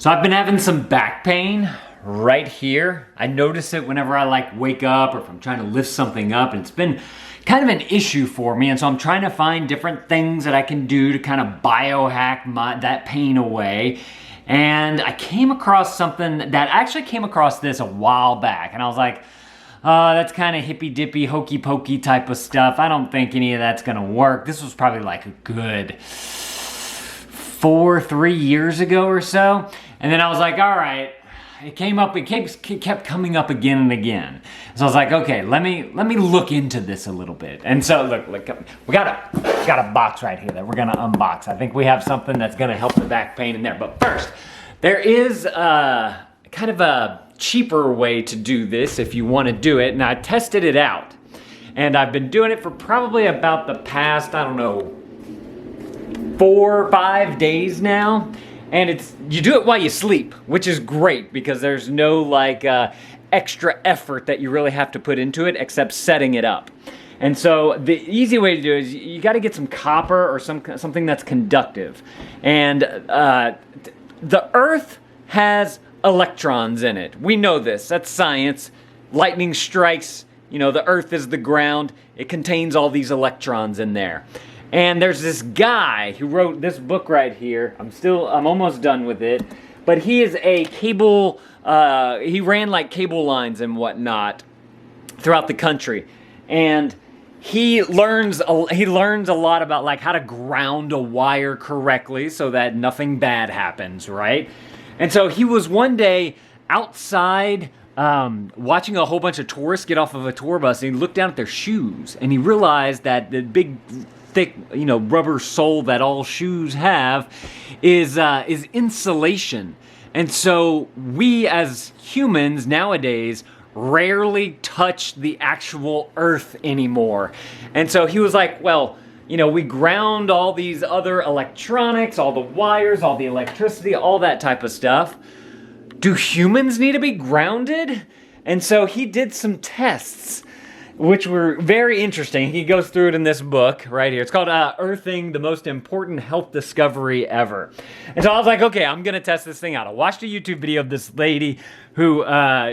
So I've been having some back pain right here. I notice it whenever I wake up or if I'm trying to lift something up, and it's been kind of an issue for me. And so I'm trying to find different things that I can do to kind of biohack that pain away. And I came across something that I actually came across this a while back, and I was like, that's kind of hippy dippy, hokey pokey type of stuff. I don't think any of that's gonna work. This was probably like a good 3 years ago or so. And then I was like, all right, it kept coming up again and again. So I was like, okay, let me look into this a little bit. And so look, we got a box right here that we're gonna unbox. I think we have something that's gonna help the back pain in there. But first, there is kind of a cheaper way to do this if you want to do it. And I tested it out, and I've been doing it for probably about the past, I don't know, 4 or 5 days now. And you do it while you sleep, which is great because there's no extra effort that you really have to put into it except setting it up. And so the easy way to do it is you got to get some copper or something that's conductive. And the Earth has electrons in it. We know this. That's science. Lightning strikes, the Earth is the ground. It contains all these electrons in there. And there's this guy who wrote this book right here. I'm almost done with it. But he is a cable, he ran cable lines and whatnot throughout the country. And he learns a lot about how to ground a wire correctly so that nothing bad happens, right? And so he was one day outside watching a whole bunch of tourists get off of a tour bus, and he looked down at their shoes, and he realized that the big thick, rubber sole that all shoes have is insulation. And so we as humans nowadays rarely touch the actual earth anymore. And so he was like, well, we ground all these other electronics, all the wires, all the electricity, all that type of stuff. Do humans need to be grounded? And so he did some tests, which were very interesting. He goes through it in this book right here. It's called Earthing, the Most Important Health Discovery Ever. And so I was like, okay, I'm going to test this thing out. I watched a YouTube video of this lady who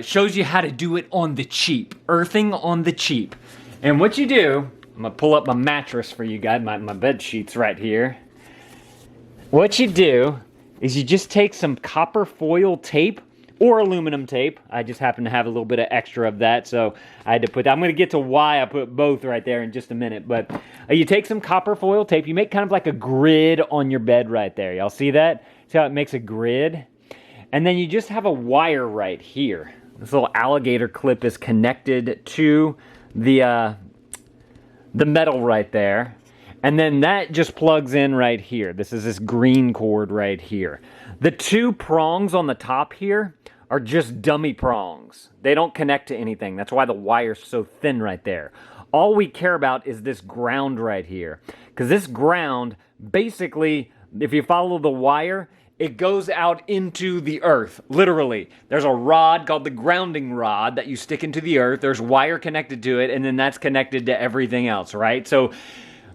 shows you how to do it on the cheap. Earthing on the cheap. And what you do, I'm going to pull up my mattress for you guys, my bed sheets right here. What you do is you just take some copper foil tape or aluminum tape. I just happen to have a little bit of extra of that, so I had to put that. I'm going to get to why I put both right there in just a minute. But you take some copper foil tape. You make kind of like a grid on your bed right there. Y'all see that? See how it makes a grid? And then you just have a wire right here. This little alligator clip is connected to the metal right there. And then that just plugs in right here. This is this green cord right here. The 2 prongs on the top here are just dummy prongs. They don't connect to anything. That's why the wire's so thin right there. All we care about is this ground right here. Because this ground, basically, if you follow the wire, it goes out into the earth, literally. There's a rod called the grounding rod that you stick into the earth. There's wire connected to it, and then that's connected to everything else, right? So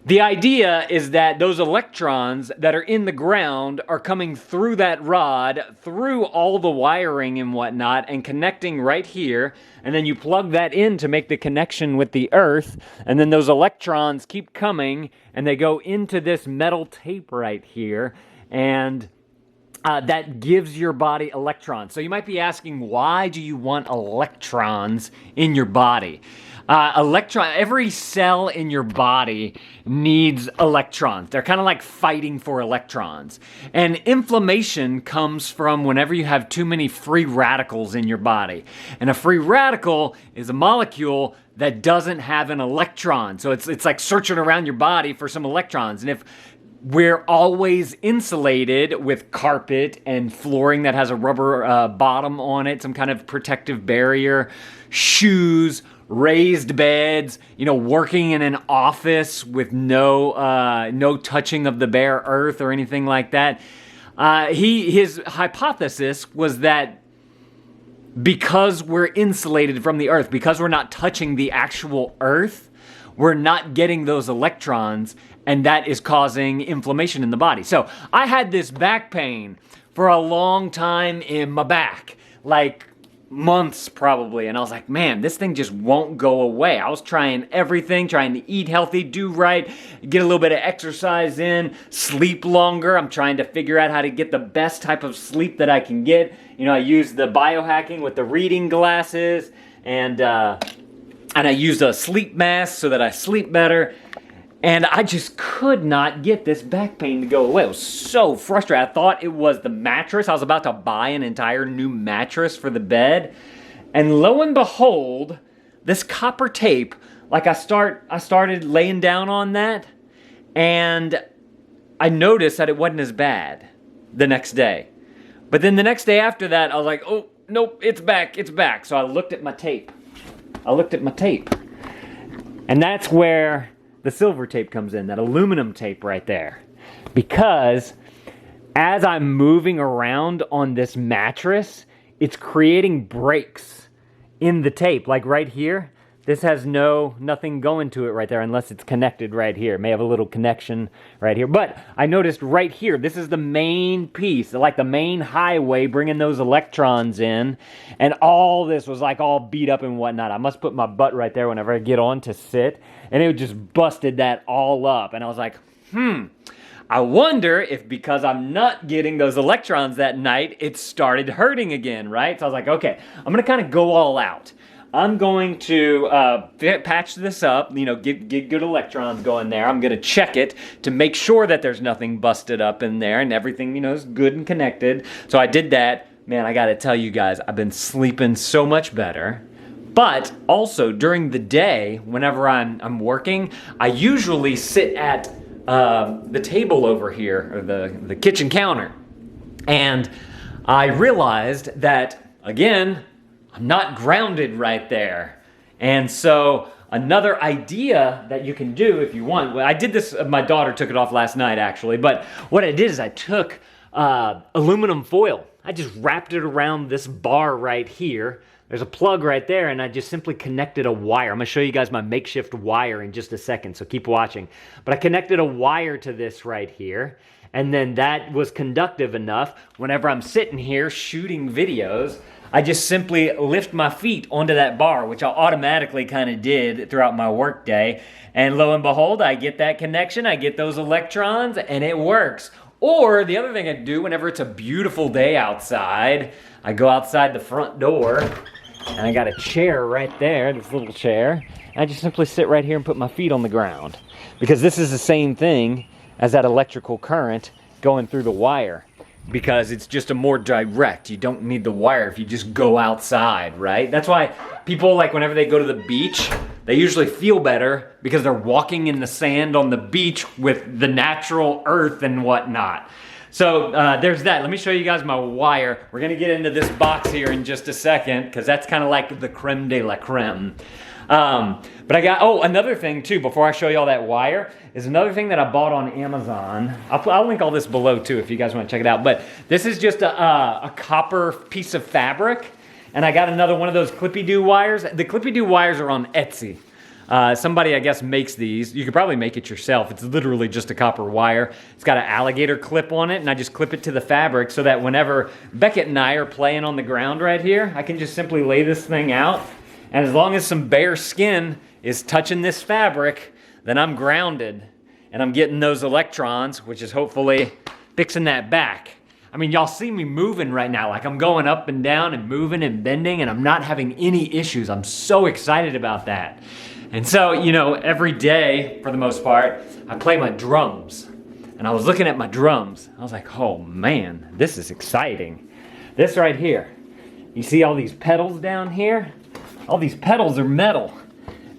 the idea is that those electrons that are in the ground are coming through that rod, through all the wiring and whatnot, and connecting right here. And then you plug that in to make the connection with the earth. And then those electrons keep coming, and they go into this metal tape right here. And that gives your body electrons. So you might be asking, why do you want electrons in your body? Every cell in your body needs electrons. They're kind of like fighting for electrons. And inflammation comes from whenever you have too many free radicals in your body. And a free radical is a molecule that doesn't have an electron. So it's like searching around your body for some electrons. And if we're always insulated with carpet and flooring that has a rubber bottom on it, some kind of protective barrier, shoes, raised beds, working in an office with no touching of the bare earth or anything like that. His hypothesis was that because we're insulated from the earth, because we're not touching the actual earth, we're not getting those electrons, and that is causing inflammation in the body. So I had this back pain for a long time in my back, like months probably. And I was like, man, this thing just won't go away. I was trying everything, trying to eat healthy, do right, get a little bit of exercise in, sleep longer. I'm trying to figure out how to get the best type of sleep that I can get. You know, I use the biohacking with the reading glasses, and I used a sleep mask so that I sleep better. And I just could not get this back pain to go away. It was so frustrating. I thought it was the mattress. I was about to buy an entire new mattress for the bed. And lo and behold, this copper tape, like I started laying down on that, and I noticed that it wasn't as bad the next day. But then the next day after that, I was like, oh, nope, it's back, it's back. So I looked at my tape. And that's where the silver tape comes in, that aluminum tape right there. Because as I'm moving around on this mattress, it's creating breaks in the tape. Like right here, this has nothing going to it right there unless it's connected right here. It may have a little connection right here. But I noticed right here, this is the main piece, like the main highway bringing those electrons in. And all this was like all beat up and whatnot. I must put my butt right there whenever I get on to sit. And it just busted that all up. And I was like, I wonder if because I'm not getting those electrons that night, it started hurting again, right? So I was like, okay, I'm going to kind of go all out. I'm going to patch this up, you know, get good electrons going there. I'm going to check it to make sure that there's nothing busted up in there and everything, you know, is good and connected. So I did that. Man, I got to tell you guys, I've been sleeping so much better. But also during the day, whenever I'm working, I usually sit at the table over here, or the kitchen counter. And I realized that, again, I'm not grounded right there. And so another idea that you can do if you want, well, I did this, my daughter took it off last night actually, but what I did is I took aluminum foil. I just wrapped it around this bar right here. There's a plug right there, and I just simply connected a wire. I'm going to show you guys my makeshift wire in just a second, so keep watching. But I connected a wire to this right here, and then that was conductive enough. Whenever I'm sitting here shooting videos, I just simply lift my feet onto that bar, which I automatically kind of did throughout my work day. And lo and behold, I get that connection, I get those electrons, and it works. Or the other thing I do whenever it's a beautiful day outside, I go outside the front door, and I got a chair right there, this little chair. And I just simply sit right here and put my feet on the ground. Because this is the same thing as that electrical current going through the wire. Because it's just a more direct. You don't need the wire if you just go outside, right? That's why people, like whenever they go to the beach, they usually feel better because they're walking in the sand on the beach with the natural earth and whatnot. So there's that. Let me show you guys my wire. We're gonna get into this box here in just a second because that's kind of like the creme de la creme. But I got, another thing too, before I show you all that wire, is another thing that I bought on Amazon. I'll link all this below too if you guys want to check it out. But this is just a copper piece of fabric. And I got another one of those Clippy-Doo wires. The Clippy-Doo wires are on Etsy. Somebody, I guess, makes these. You could probably make it yourself. It's literally just a copper wire. It's got an alligator clip on it, and I just clip it to the fabric so that whenever Beckett and I are playing on the ground right here, I can just simply lay this thing out. And as long as some bare skin is touching this fabric, then I'm grounded. And I'm getting those electrons, which is hopefully fixing that back. I mean, y'all see me moving right now. Like I'm going up and down and moving and bending, and I'm not having any issues. I'm so excited about that. And so, you know, every day, for the most part, I play my drums. And I was looking at my drums. I was like, oh man, this is exciting. This right here. You see all these pedals down here? All these pedals are metal.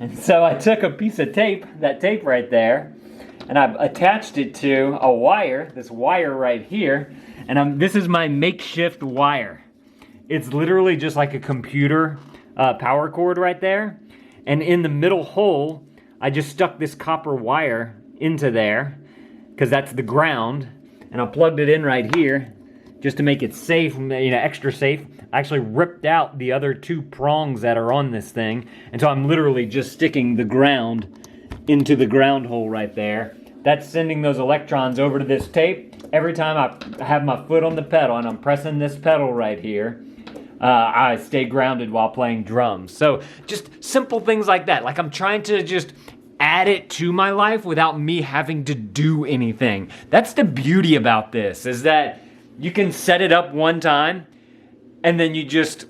And so I took a piece of tape, that tape right there, and I've attached it to a wire, this wire right here. And this is my makeshift wire. It's literally just like a computer power cord right there. And in the middle hole, I just stuck this copper wire into there because that's the ground. And I plugged it in right here just to make it safe, you know, extra safe. I actually ripped out the other two prongs that are on this thing. And so I'm literally just sticking the ground into the ground hole right there. That's sending those electrons over to this tape. every time I have my foot on the pedal and I'm pressing this pedal right here, I stay grounded while playing drums. So just simple things like that. Like I'm trying to just add it to my life without me having to do anything. That's the beauty about this, is that you can set it up one time and then it just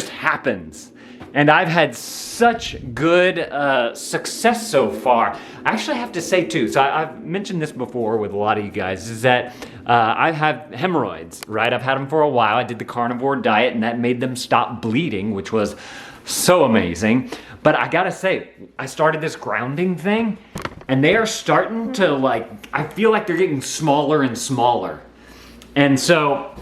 happens. And I've had such good success so far. I actually have to say too, so I've mentioned this before with a lot of you guys, is that I have hemorrhoids, right? I've had them for a while. I did the carnivore diet and that made them stop bleeding, which was so amazing. But I gotta say, I started this grounding thing and they are starting to I feel like they're getting smaller and smaller. And so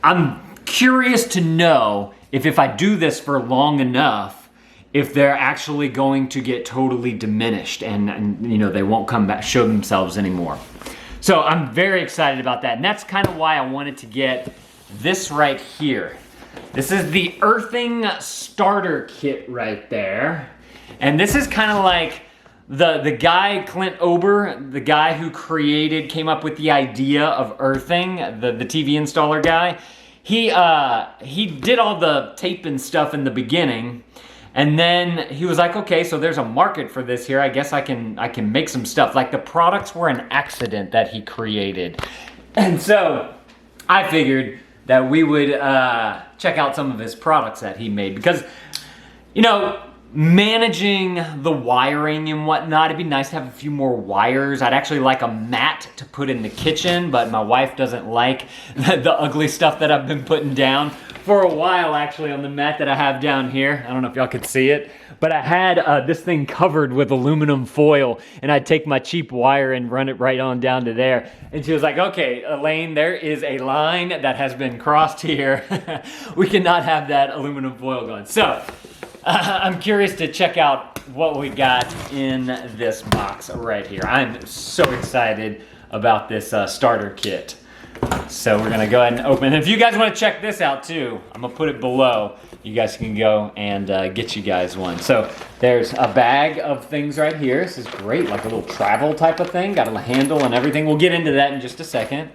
I'm curious to know if I do this for long enough, if they're actually going to get totally diminished and you know, they won't come back, show themselves anymore. So I'm very excited about that. And that's kind of why I wanted to get this right here. This is the Earthing starter kit right there. And this is kind of like the guy, Clint Ober, the guy who came up with the idea of earthing, the TV installer guy. He did all the tape and stuff in the beginning, and then he was like, okay, so there's a market for this here. I guess I can make some stuff. Like the products were an accident that he created. And so I figured that we would check out some of his products that he made, because, you know, managing the wiring and whatnot, it'd be nice to have a few more wires. I'd actually like a mat to put in the kitchen, but my wife doesn't like the ugly stuff that I've been putting down for a while, actually, on the mat that I have down here. I don't know if y'all could see it, but I had this thing covered with aluminum foil, and I'd take my cheap wire and run it right on down to there. And she was like, okay, Elaine, there is a line that has been crossed here. We cannot have that aluminum foil going. So I'm curious to check out what we got in this box right here. I'm so excited about this starter kit. So we're gonna go ahead and open. If you guys wanna check this out too, I'm gonna put it below. You guys can go and get you guys one. So there's a bag of things right here. This is great, like a little travel type of thing. Got a handle and everything. We'll get into that in just a second.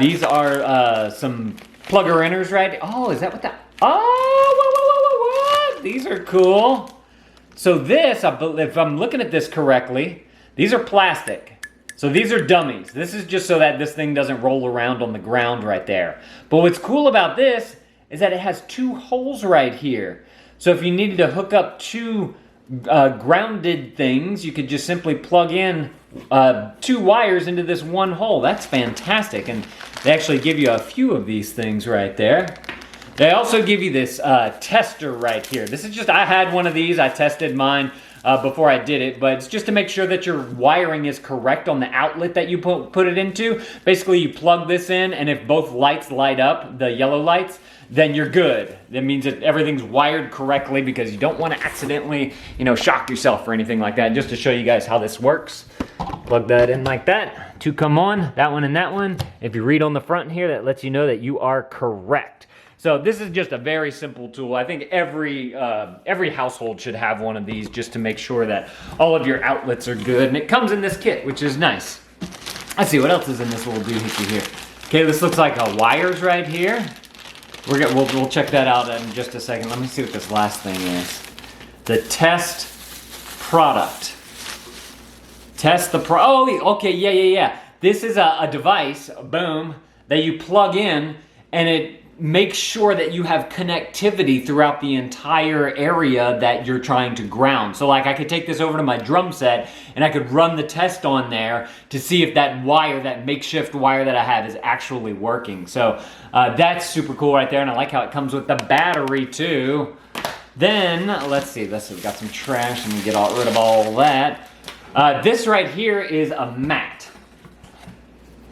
These are some plugger inners, right? Oh, is that what that? Oh, what? These are cool. So this, if I'm looking at this correctly, these are plastic. So these are dummies. This is just so that this thing doesn't roll around on the ground right there. But what's cool about this is that it has two holes right here. So if you needed to hook up two grounded things, you could just simply plug in two wires into this one hole. That's fantastic. And they actually give you a few of these things right there. They also give you this tester right here. This is just, I had one of these. I tested mine before I did it, but it's just to make sure that your wiring is correct on the outlet that you put it into. Basically, you plug this in, and if both lights light up, the yellow lights, then you're good. That means that everything's wired correctly, because you don't want to accidentally, you know, shock yourself or anything like that. Just to show you guys how this works, plug that in like that. Two come on, that one and that one. If you read on the front here, that lets you know that you are correct. So this is just a very simple tool. I think every household should have one of these, just to make sure that all of your outlets are good. And it comes in this kit, which is nice. Let's see what else is in this little doohickey here. Okay, this looks like wires right here. We'll check that out in just a second. Let me see what this last thing is. The test product. Test the oh, okay, yeah. This is a device, boom, that you plug in, and it makes sure that you have connectivity throughout the entire area that you're trying to ground. So like I could take this over to my drum set and I could run the test on there to see if that wire, that makeshift wire that I have, is actually working. So that's super cool right there, and I like how it comes with the battery too. Then, let's see, we've got some trash and we get rid of all that. This right here is a mat.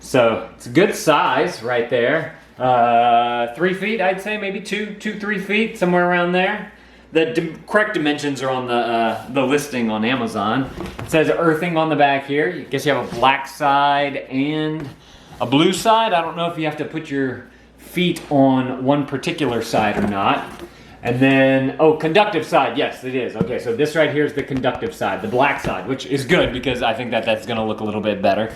So it's a good size right there. 3 feet, I'd say, maybe 3 feet, somewhere around there. The correct dimensions are on the listing on Amazon. It says earthing on the back here. I guess you have a black side and a blue side. I don't know if you have to put your feet on one particular side or not. And then, oh, conductive side. Yes, it is. Okay, so this right here is the conductive side, the black side, which is good because I think that that's going to look a little bit better.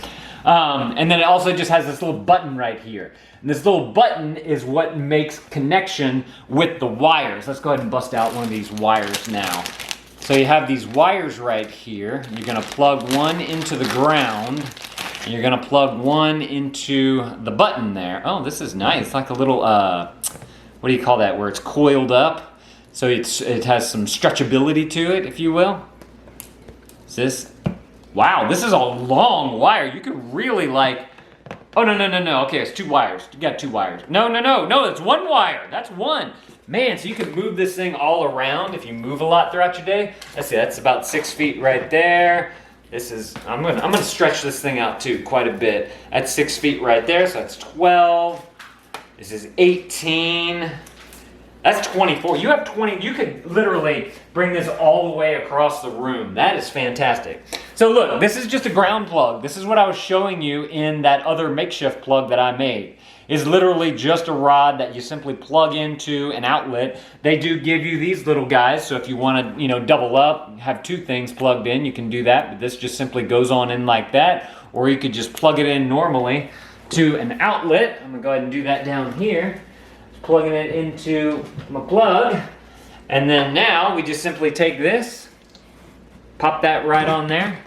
And then it also just has this little button right here. And this little button is what makes connection with the wires. Let's go ahead and bust out one of these wires now. So you have these wires right here. You're gonna plug one into the ground. And you're gonna plug one into the button there. Oh, this is nice. It's like a little, what do you call that, where it's coiled up. So it has some stretchability to it, if you will. Is this? Wow, this is a long wire. You could really like, oh, no. Okay, it's 2 wires. You got 2 wires. No, it's 1 wire. That's 1. Man, so you can move this thing all around if you move a lot throughout your day. Let's see, that's about 6 feet right there. This is, I'm gonna stretch this thing out too, quite a bit. That's 6 feet right there, so that's 12. This is 18. That's 24. You have 20. You could literally bring this all the way across the room. That is fantastic. So look, this is just a ground plug. This is what I was showing you in that other makeshift plug that I made. Is literally just a rod that you simply plug into an outlet. They do give you these little guys, so if you want to, double up, have 2 things plugged in, you can do that. But this just simply goes on in like that, or you could just plug it in normally to an outlet. I'm gonna go ahead and do that down here. Plugging it into my plug, and then now we just simply take this, pop that right on there,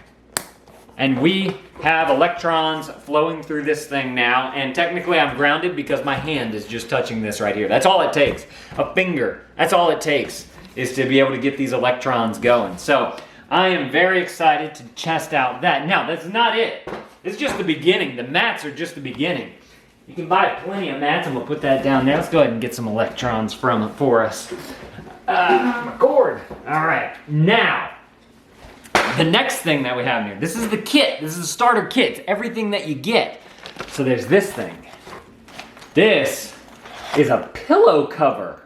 and we have electrons flowing through this thing now. And technically I'm grounded because my hand is just touching this right here. That's all it takes. A finger. That's all it takes, is to be able to get these electrons going. So I am very excited to test out that. Now, that's not it. It's just the beginning. The mats are just the beginning. You can buy plenty of mats, and we'll put that down there. Let's go ahead and get some electrons for us. My cord. All right, now, the next thing that we have here, this is the kit. This is the starter kit. It's everything that you get. So there's this thing. This is a pillow cover,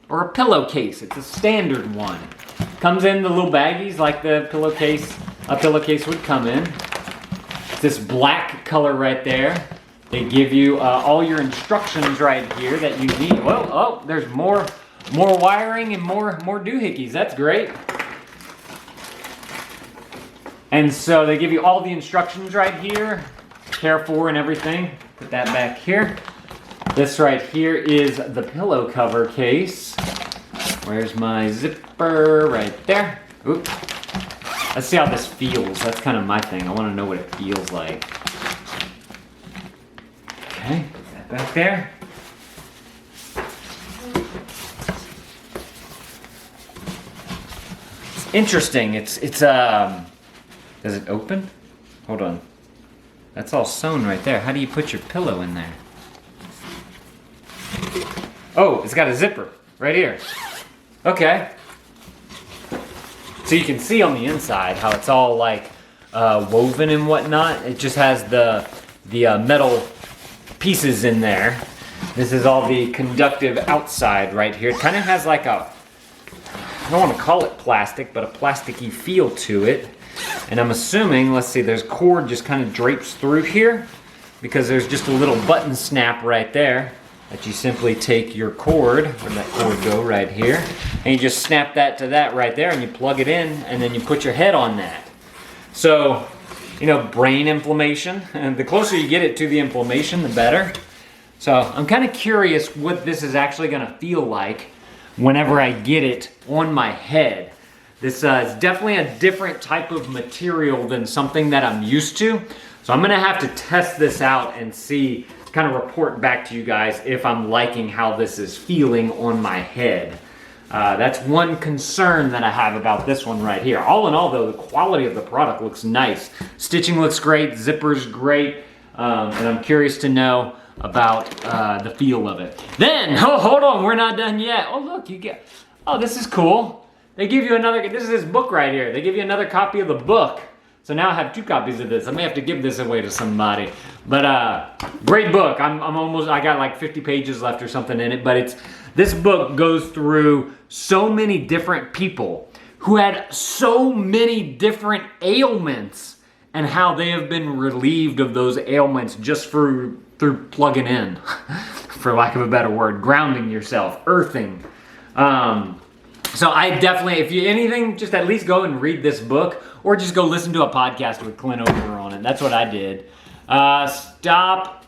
or a pillowcase. It's a standard one. Comes in the little baggies like a pillowcase would come in. It's this black color right there. They give you all your instructions right here that you need. Well, oh, there's more wiring and more doohickeys. That's great. And so they give you all the instructions right here, care for and everything. Put that back here. This right here is the pillow cover case. Where's my zipper? Right there. Oop. Let's see how this feels. That's kind of my thing. I want to know what it feels like. Okay, put that back there. It's interesting. It's does it open? Hold on. That's all sewn right there. How do you put your pillow in there? Oh, it's got a zipper right here. Okay. So you can see on the inside how it's all like woven and whatnot. It just has the metal pieces in there. This is all the conductive outside right here. It kind of has like a, I don't want to call it plastic, but a plasticky feel to it. And I'm assuming, let's see, there's cord just kind of drapes through here because there's just a little button snap right there that you simply take your cord, where'd that cord go, right here, and you just snap that to that right there and you plug it in and then you put your head on that. So, brain inflammation, and the closer you get it to the inflammation, the better. So I'm kind of curious what this is actually gonna feel like whenever I get it on my head. This is definitely a different type of material than something that I'm used to. So I'm gonna have to test this out and see, kind of report back to you guys if I'm liking how this is feeling on my head. That's one concern that I have about this one right here. All in all though, the quality of the product looks nice. Stitching looks great, zipper's great, and I'm curious to know about the feel of it. Then, hold on, we're not done yet. Oh look, this is cool. They give you this is this book right here. They give you another copy of the book. So now I have 2 copies of this. I may have to give this away to somebody. But great book. I got like 50 pages left or something in it. But this book goes through so many different people who had so many different ailments and how they have been relieved of those ailments just through plugging in, for lack of a better word, grounding yourself, earthing. So I definitely, if you anything, just at least go and read this book, or just go listen to a podcast with Clint over on it. That's what I did. Stop.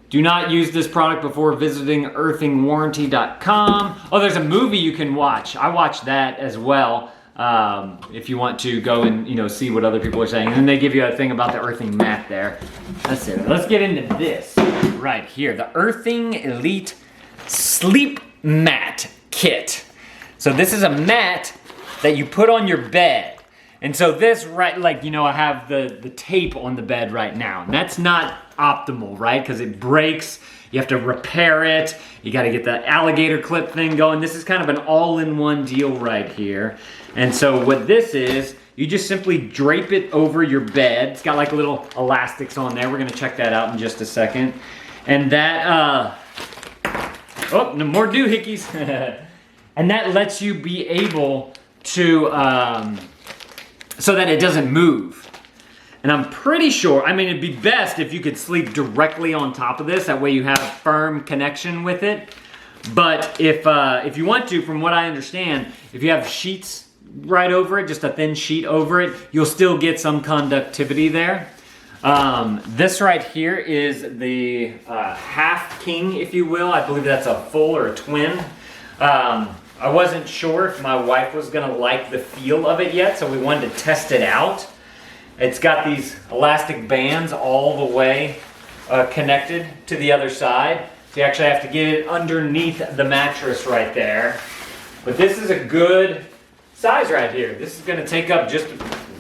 Do not use this product before visiting earthingwarranty.com. Oh, there's a movie you can watch. I watched that as well. If you want to go and see what other people are saying. And then they give you a thing about the earthing mat there. That's it. Let's get into this right here. The Earthing Elite Sleep Mat Kit. So this is a mat that you put on your bed. And so this, right, like, I have the tape on the bed right now. And that's not optimal, right? Because it breaks. You have to repair it. You got to get the alligator clip thing going. This is kind of an all-in-one deal right here. And so what this is, you just simply drape it over your bed. It's got like little elastics on there. We're going to check that out in just a second. And that, oh, no more doohickeys. And that lets you be able to, so that it doesn't move. And I'm pretty sure, it'd be best if you could sleep directly on top of this. That way you have a firm connection with it. But if you want to, from what I understand, if you have sheets right over it, just a thin sheet over it, you'll still get some conductivity there. This right here is the half king, if you will. I believe that's a full or a twin. I wasn't sure if my wife was gonna like the feel of it yet, so we wanted to test it out. It's got these elastic bands all the way connected to the other side. So you actually have to get it underneath the mattress right there. But this is a good size right here. This is gonna take up it's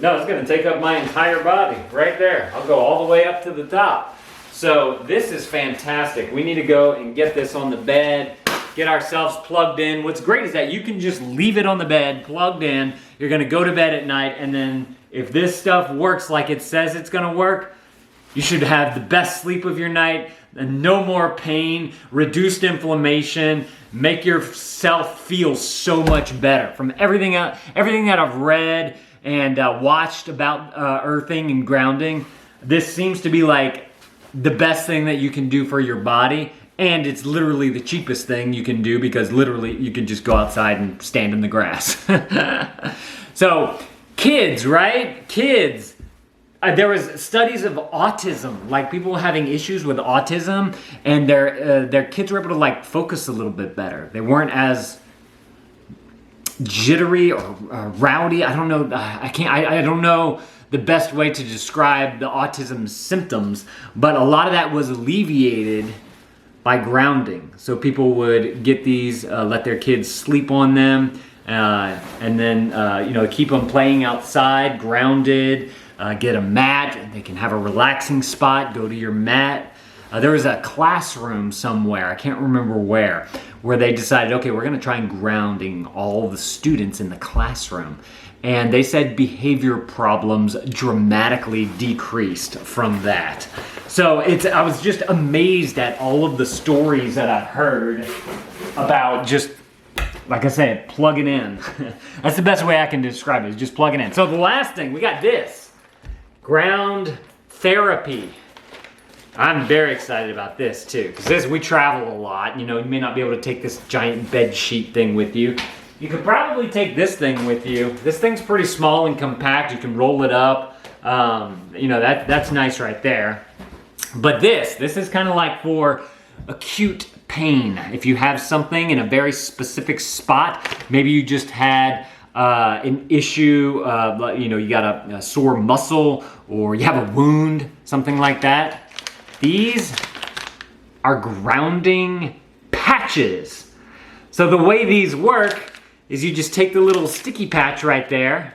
gonna take up my entire body right there. I'll go all the way up to the top. So this is fantastic. We need to go and get this on the bed, get ourselves plugged in. What's great is that you can just leave it on the bed, plugged in. You're gonna go to bed at night, and then if this stuff works like it says it's gonna work, you should have the best sleep of your night, and no more pain, reduced inflammation, make yourself feel so much better. From everything that I've read and watched about earthing and grounding, this seems to be like the best thing that you can do for your body. And it's literally the cheapest thing you can do, because literally you can just go outside and stand in the grass. So kids, right? Kids. There was studies of autism, like people having issues with autism, and their kids were able to like focus a little bit better. They weren't as jittery or rowdy. I don't know. I don't know the best way to describe the autism symptoms, but a lot of that was alleviated by grounding. So people would get these, let their kids sleep on them, and then keep them playing outside, grounded. Get a mat. They can have a relaxing spot. Go to your mat. There was a classroom somewhere, I can't remember where they decided, okay, we're going to try and grounding all the students in the classroom. And they said behavior problems dramatically decreased from that. So I was just amazed at all of the stories that I've heard about just, like I said, plug it in. That's the best way I can describe it, is just plug it in. So the last thing, we got this. Ground therapy. I'm very excited about this too, because we travel a lot. You may not be able to take this giant bed sheet thing with you. You could probably take this thing with you. This thing's pretty small and compact. You can roll it up. That's nice right there. But this is kind of like for acute pain. If you have something in a very specific spot, maybe you just had an issue, you got a sore muscle, or you have a wound, something like that. These are grounding patches. So the way these work is you just take the little sticky patch right there,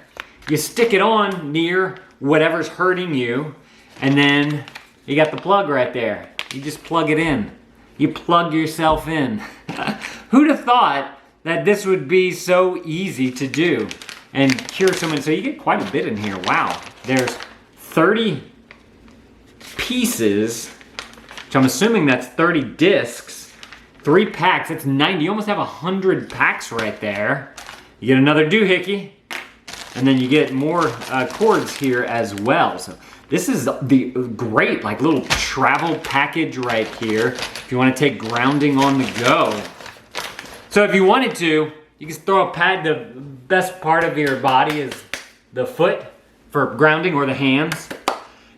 you stick it on near whatever's hurting you, and then you got the plug right there. You just plug it in. You plug yourself in. Who'd have thought that this would be so easy to do and cure someone? So you get quite a bit in here. Wow. There's 30 pieces, which I'm assuming that's 30 discs, 3 packs, that's 90. You almost have 100 packs right there. You get another doohickey, and then you get more cords here as well. So this is the great like little travel package right here if you want to take grounding on the go. So if you wanted to, you can throw a pad. The best part of your body is the foot for grounding, or the hands.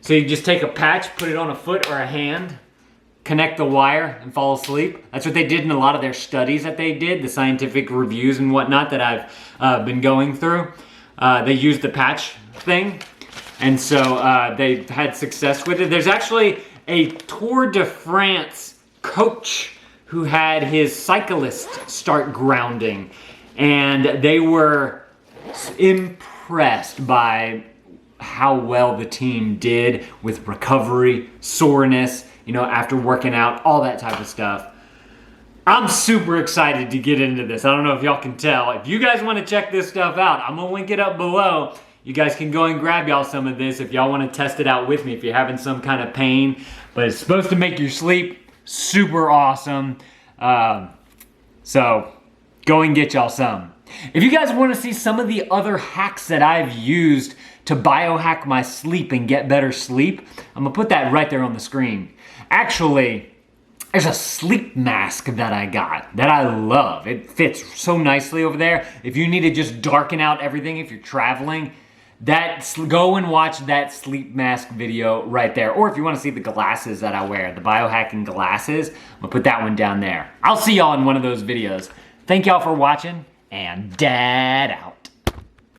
So you just take a patch, put it on a foot or a hand, connect the wire, and fall asleep. That's what they did in a lot of their studies that they did, the scientific reviews and whatnot that I've been going through. They used the patch thing, and so they had success with it. There's actually a Tour de France coach who had his cyclist start grounding, and they were impressed by how well the team did with recovery, soreness, you know, after working out, all that type of stuff. I'm super excited to get into this. I don't know if y'all can tell. If you guys want to check this stuff out, I'm gonna link it up below. You guys can go and grab y'all some of this if y'all want to test it out with me if you're having some kind of pain. But it's supposed to make your sleep super awesome. So go and get y'all some. If you guys want to see some of the other hacks that I've used to biohack my sleep and get better sleep, I'm gonna put that right there on the screen. Actually, there's a sleep mask that I got that I love. It fits so nicely over there. If you need to just darken out everything if you're traveling, go and watch that sleep mask video right there. Or if you want to see the glasses that I wear, the biohacking glasses, I'm gonna put that one down there. I'll see y'all in one of those videos. Thank y'all for watching, and Dad out.